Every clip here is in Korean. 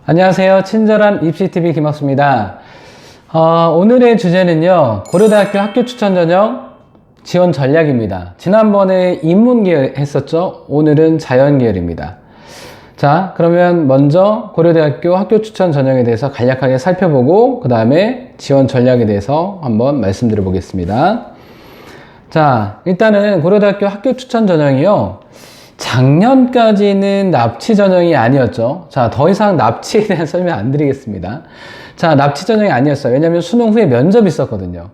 안녕하세요. 친절한 입시TV 김학수입니다. 오늘의 주제는요, 고려대학교 학교 추천 전형 지원 전략입니다. 지난번에 인문계열 했었죠? 오늘은 자연계열입니다. 자, 그러면 먼저 고려대학교 학교 추천 전형에 대해서 간략하게 살펴보고 그 다음에 지원 전략에 대해서 한번 말씀드려 보겠습니다. 자, 일단은 고려대학교 학교 추천 전형이요, 작년까지는 납치 전형이 아니었죠. 자, 더 이상 납치에 대한 설명 안 드리겠습니다. 자, 납치 전형이 아니었어요. 왜냐면 수능 후에 면접이 있었거든요.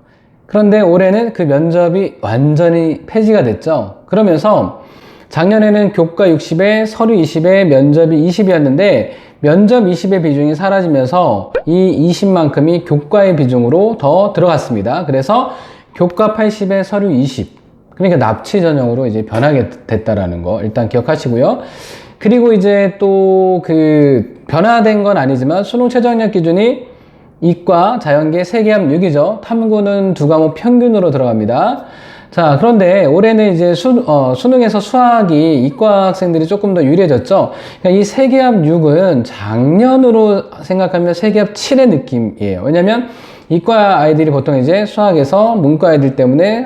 그런데 올해는 그 면접이 완전히 폐지가 됐죠. 그러면서 작년에는 교과 60에 서류 20에 면접이 20이었는데 면접 20의 비중이 사라지면서 이 20만큼이 교과의 비중으로 더 들어갔습니다. 그래서 교과 80에 서류 20. 그러니까 납치 전형으로 이제 변하게 됐다라는 거 일단 기억하시고요. 그리고 이제 또 변화된 건 아니지만 수능 최저학력 기준이 이과, 자연계, 세계합 6이죠. 탐구는 2과목 평균으로 들어갑니다. 자, 그런데 올해는 이제 수능에서 수학이 이과 학생들이 조금 더 유리해졌죠. 그러니까 이 세계합 6은 작년으로 생각하면 세계합 7의 느낌이에요. 왜냐면 이과 아이들이 보통 이제 수학에서 문과 아이들 때문에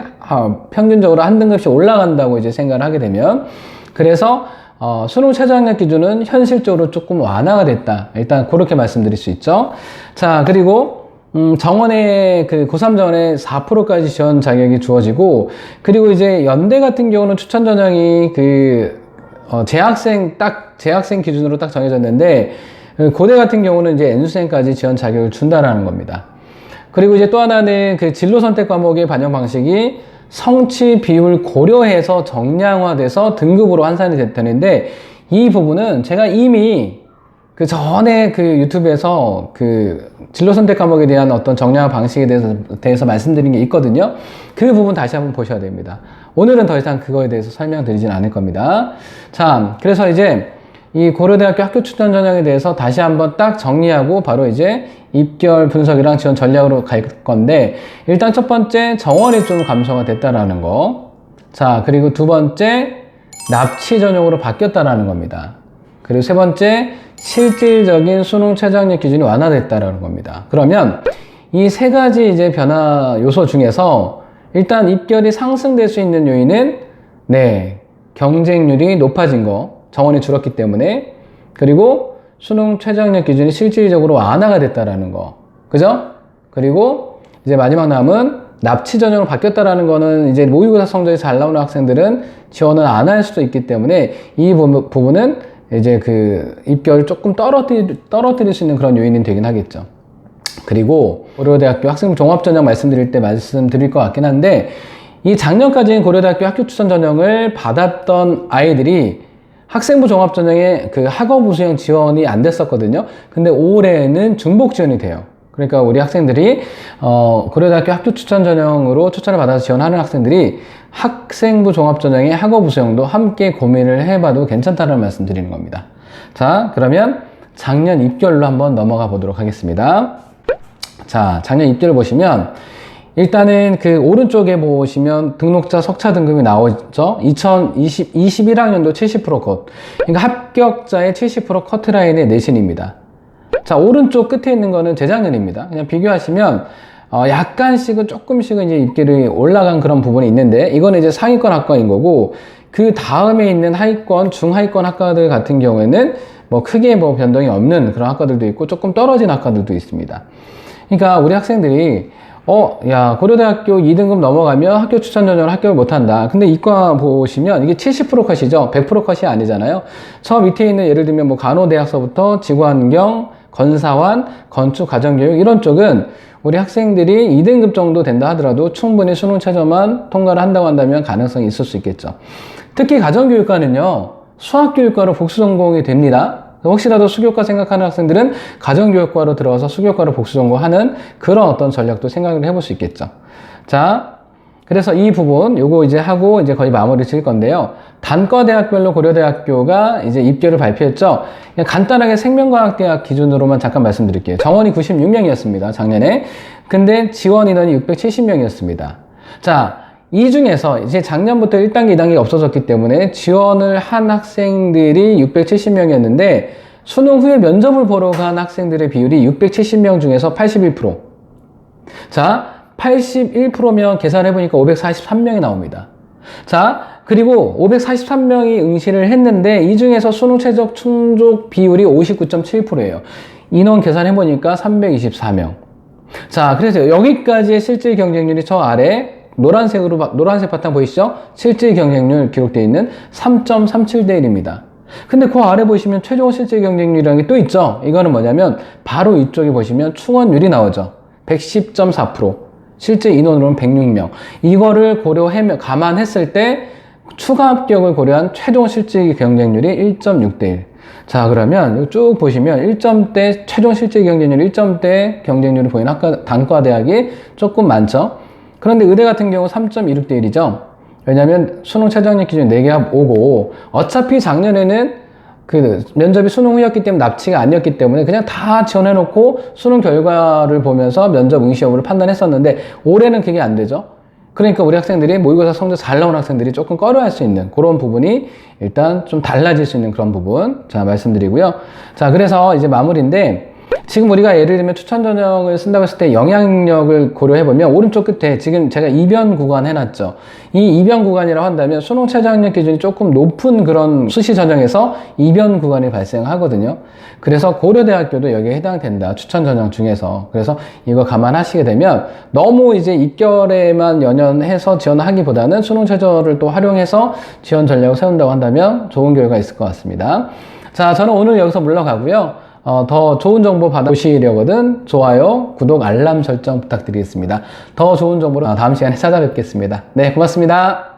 평균적으로 한 등급씩 올라간다고 이제 생각을 하게 되면, 그래서 수능 최저학력 기준은 현실적으로 조금 완화가 됐다. 일단 그렇게 말씀드릴 수 있죠. 자, 그리고 정원에 고3 정원에 4%까지 지원 자격이 주어지고, 그리고 이제 연대 같은 경우는 추천 전형이 재학생 기준으로 딱 정해졌는데, 고대 같은 경우는 이제 N수생까지 지원 자격을 준다라는 겁니다. 그리고 이제 또 하나는 진로 선택 과목의 반영 방식이 성취 비율 고려해서 정량화돼서 등급으로 환산이 됐다는데, 이 부분은 제가 이미 전에 유튜브에서 진로 선택 과목에 대한 어떤 정량화 방식에 대해서 말씀드린 게 있거든요. 그 부분 다시 한번 보셔야 됩니다. 오늘은 더 이상 그거에 대해서 설명드리진 않을 겁니다. 자, 그래서 이제 이 고려대학교 학교 추천 전형에 대해서 다시 한번 딱 정리하고 바로 이제 입결 분석이랑 지원 전략으로 갈 건데, 일단 첫 번째 정원이 좀 감소가 됐다라는 거. 자, 그리고 두 번째 납치 전형으로 바뀌었다라는 겁니다. 그리고 세 번째 실질적인 수능 최저학력 기준이 완화됐다라는 겁니다. 그러면 이 세 가지 이제 변화 요소 중에서 일단 입결이 상승될 수 있는 요인은 경쟁률이 높아진 거, 정원이 줄었기 때문에, 그리고 수능 최저학력 기준이 실질적으로 완화가 됐다라는 거, 그죠? 그리고 이제 마지막 남은 납치 전형으로 바뀌었다라는 거는 이제 모의고사 성적이 잘 나오는 학생들은 지원을 안 할 수도 있기 때문에 이 부분은 이제 입결을 조금 떨어뜨릴 수 있는 그런 요인이 되긴 하겠죠. 그리고 고려대학교 학생부 종합전형 말씀드릴 때 말씀드릴 것 같긴 한데, 이 작년까지는 고려대학교 학교 추천 전형을 받았던 아이들이 학생부 종합전형에 학업 우수형 지원이 안 됐었거든요. 근데 올해는 중복 지원이 돼요. 그러니까 우리 학생들이 고려대학교 학교 추천 전형으로 추천을 받아서 지원하는 학생들이 학생부 종합전형의 학업 우수형도 함께 고민을 해봐도 괜찮다는 말씀 드리는 겁니다. 자, 그러면 작년 입결로 한번 넘어가 보도록 하겠습니다. 자, 작년 입결을 보시면 일단은 오른쪽에 보시면 등록자 석차 등급이 나오죠. 2021학년도 70% 컷. 그러니까 합격자의 70% 커트라인의 내신입니다. 자, 오른쪽 끝에 있는 거는 재작년입니다. 그냥 비교하시면 약간씩은 조금씩은 이제 입결이 올라간 그런 부분이 있는데, 이거는 이제 상위권 학과인 거고, 그 다음에 있는 하위권, 중하위권 학과들 같은 경우에는 크게 변동이 없는 그런 학과들도 있고 조금 떨어진 학과들도 있습니다. 그러니까 우리 학생들이 고려대학교 2등급 넘어가면 학교 추천 전형을 합격을 못한다. 근데 이과 보시면 이게 70% 컷이죠. 100% 컷이 아니잖아요. 저 밑에 있는 예를 들면 간호대학서부터 지구환경, 건사환, 건축, 가정교육 이런 쪽은 우리 학생들이 2등급 정도 된다 하더라도 충분히 수능 최저만 통과를 한다고 한다면 가능성이 있을 수 있겠죠. 특히 가정교육과는요, 수학교육과로 복수 전공이 됩니다. 혹시라도 수교과 생각하는 학생들은 가정교육과로 들어가서 수교과로 복수 전공하는 그런 어떤 전략도 생각을 해볼 수 있겠죠. 자, 그래서 이 부분 요거 이제 하고 이제 거의 마무리 칠 건데요. 단과대학별로 고려대학교가 이제 입결을 발표했죠. 그냥 간단하게 생명과학대학 기준으로만 잠깐 말씀드릴게요. 정원이 96명이었습니다, 작년에. 근데 지원 인원이 670명이었습니다. 자, 이 중에서 이제 작년부터 1단계, 2단계가 없어졌기 때문에 지원을 한 학생들이 670명이었는데 수능 후에 면접을 보러 간 학생들의 비율이 670명 중에서 81%. 자, 81%면 계산해보니까 543명이 나옵니다. 자, 그리고 543명이 응시를 했는데 이 중에서 수능 최적 충족 비율이 59.7%예요. 인원 계산해보니까 324명. 자, 그래서 여기까지의 실질 경쟁률이 저 아래 노란색 바탕 보이시죠? 실질 경쟁률 기록되어 있는 3.37대 1입니다. 근데 그 아래 보시면 최종 실질 경쟁률이라는 게 또 있죠? 이거는 뭐냐면 바로 이쪽에 보시면 충원율이 나오죠. 110.4%. 실제 인원으로는 106명. 이거를 감안했을 때 추가 합격을 고려한 최종 실질 경쟁률이 1.6대 1. 자, 그러면 쭉 보시면 1점대, 최종 실질 경쟁률 1점대 경쟁률을 보이는 단과대학이 조금 많죠? 그런데 의대 같은 경우 3.26대 1이죠? 왜냐면 수능 최저학력 기준이 4개 오고, 어차피 작년에는 그 면접이 수능 후였기 때문에 납치가 아니었기 때문에 그냥 다 지원해놓고 수능 결과를 보면서 면접 응시 여부를 판단했었는데, 올해는 그게 안 되죠? 그러니까 우리 학생들이 모의고사 성적 잘 나온 학생들이 조금 꺼려할 수 있는 그런 부분이 일단 좀 달라질 수 있는 그런 부분, 자, 말씀드리고요. 자, 그래서 이제 마무리인데, 지금 우리가 예를 들면 추천 전형을 쓴다고 했을 때 영향력을 고려해보면 오른쪽 끝에 지금 제가 이변 구간 해놨죠. 이 이변 구간이라고 한다면 수능 최저학력 기준이 조금 높은 그런 수시 전형에서 이변 구간이 발생하거든요. 그래서 고려대학교도 여기에 해당된다. 추천 전형 중에서. 그래서 이거 감안하시게 되면 너무 이제 입결에만 연연해서 지원하기보다는 수능 최저를 또 활용해서 지원 전략을 세운다고 한다면 좋은 결과가 있을 것 같습니다. 자, 저는 오늘 여기서 물러가고요. 더 좋은 정보 받아보시려거든 좋아요, 구독, 알람 설정 부탁드리겠습니다. 더 좋은 정보로 다음 시간에 찾아뵙겠습니다. 네, 고맙습니다.